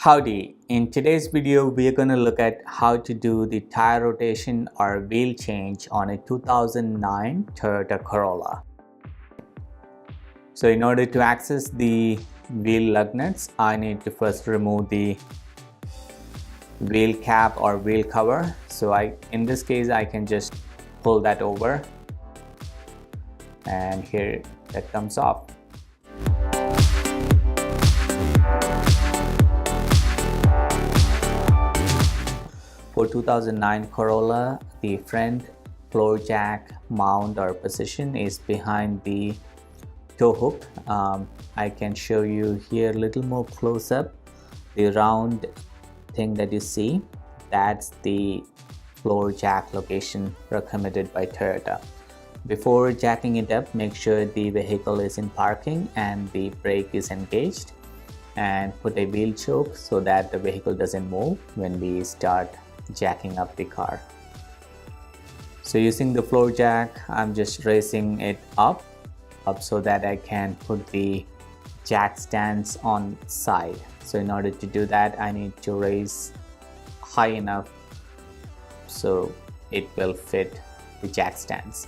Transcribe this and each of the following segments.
Howdy, in today's video we are going to look at how to do the tire rotation or wheel change on a 2009 Toyota Corolla. So in order to access the wheel lug nuts, I need to first remove the wheel cap or wheel cover. So in this case I can just pull that over and here that comes off. For 2009 Corolla, the front floor jack mount or position is behind the tow hook. I can show you here a little more close up. The round thing that you see, that's the floor jack location recommended by Toyota. Before jacking it up, make sure the vehicle is in parking and the brake is engaged, and put a wheel choke so that the vehicle doesn't move when we start jacking up the car. So using the floor jack, I'm just raising it up so that I can put the jack stands on side. So in order to do that, I need to raise high enough so it will fit the jack stands.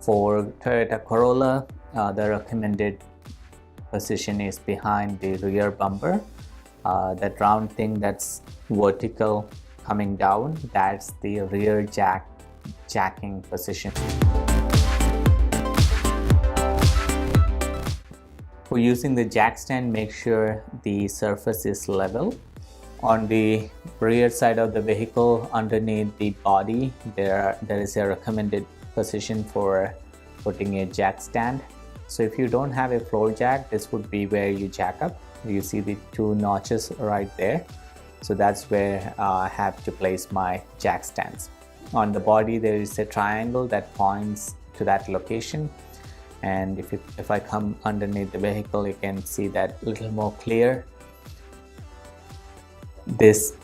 For Toyota Corolla, the recommended position is behind the rear bumper. That round thing that's vertical coming down, that's the rear jacking position. For using the jack stand, make sure the surface is level. On the rear side of the vehicle, underneath the body, there is a recommended position for putting a jack stand. So if you don't have a floor jack, this would be where you jack up. You see the two notches right there. So that's where I have to place my jack stands. On the body, there is a triangle that points to that location. And if I come underneath the vehicle, you can see that a little more clear. This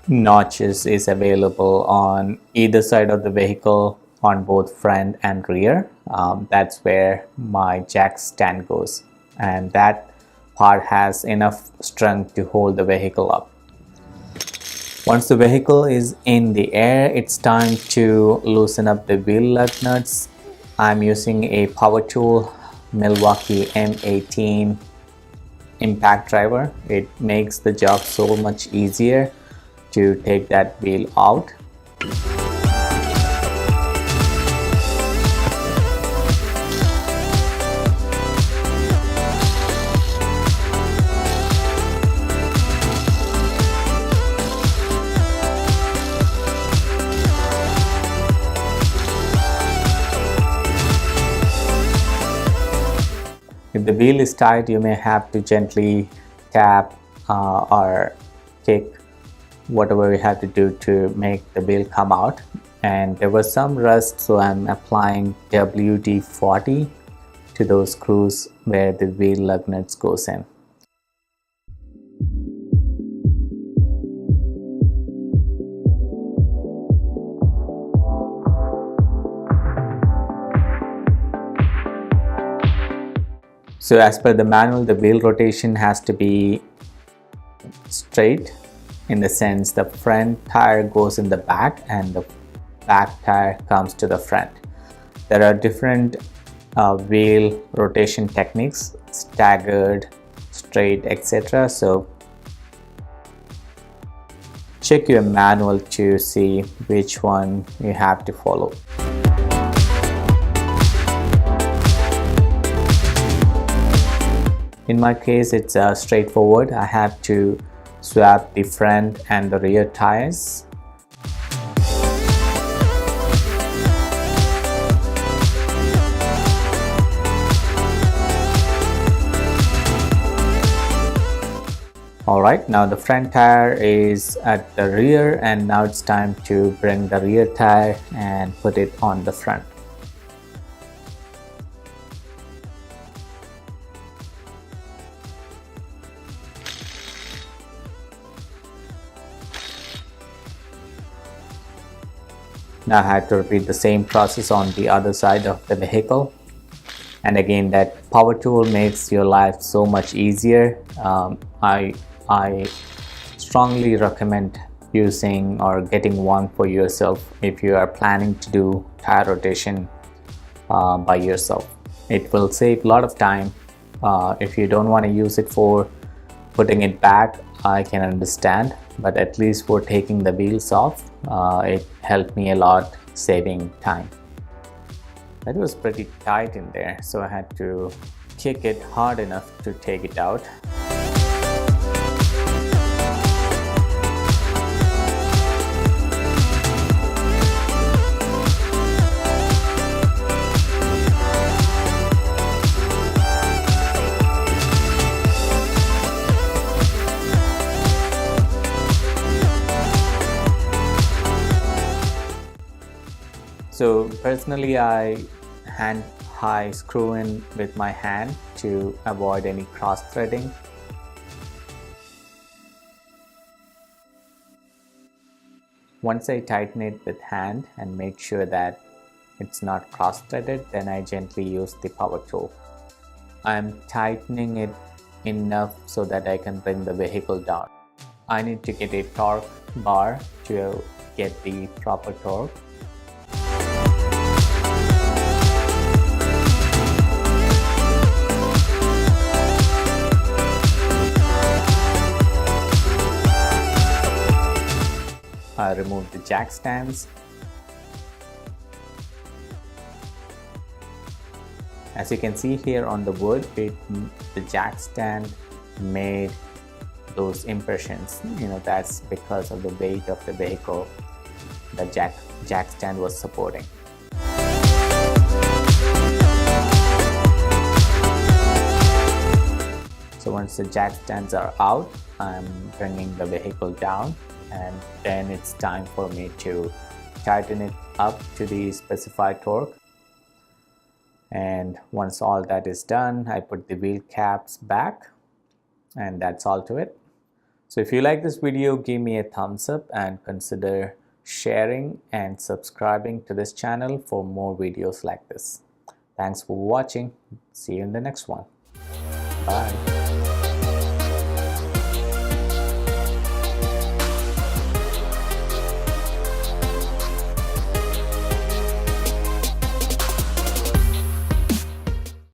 notches is available on either side of the vehicle, on both front and rear. That's where my jack stand goes, and that part has enough strength to hold the vehicle up. Once the vehicle is in the air, it's time to loosen up the wheel lug nuts. I'm using a power tool Milwaukee M18 impact driver. It makes the job so much easier to take that wheel out. If the wheel is tight, you may have to gently tap or kick, whatever you have to do to make the wheel come out. And there was some rust, so I'm applying WD-40 to those screws where the wheel lug nuts goes in. So as per the manual, the wheel rotation has to be straight, in the sense the front tire goes in the back and the back tire comes to the front. There are different wheel rotation techniques, staggered, straight, etc. So check your manual to see which one you have to follow. In my case, it's straightforward. I have to swap the front and the rear tires. Alright, now the front tire is at the rear, and now it's time to bring the rear tire and put it on the front. Now I had to repeat the same process on the other side of the vehicle. And again, that power tool makes your life so much easier. I strongly recommend using or getting one for yourself if you are planning to do tire rotation by yourself. It will save a lot of time. If you don't want to use it for putting it back, I can understand, but at least for taking the wheels off, it helped me a lot saving time. That was pretty tight in there, so I had to kick it hard enough to take it out. So personally, I hand high screw in with my hand to avoid any cross threading. Once I tighten it with hand and make sure that it's not cross threaded, then I gently use the power tool. I'm tightening it enough so that I can bring the vehicle down. I need to get a torque bar to get the proper torque. I remove the jack stands. As you can see here on the wood, the jack stand made those impressions. That's because of the weight of the vehicle the jack stand was supporting. So once the jack stands are out, I'm bringing the vehicle down, and then it's time for me to tighten it up to the specified torque. And once all that is done, I put the wheel caps back, and that's all to it. So if you like this video, give me a thumbs up and consider sharing and subscribing to this channel for more videos like this. Thanks for watching. See you in the next one. Bye.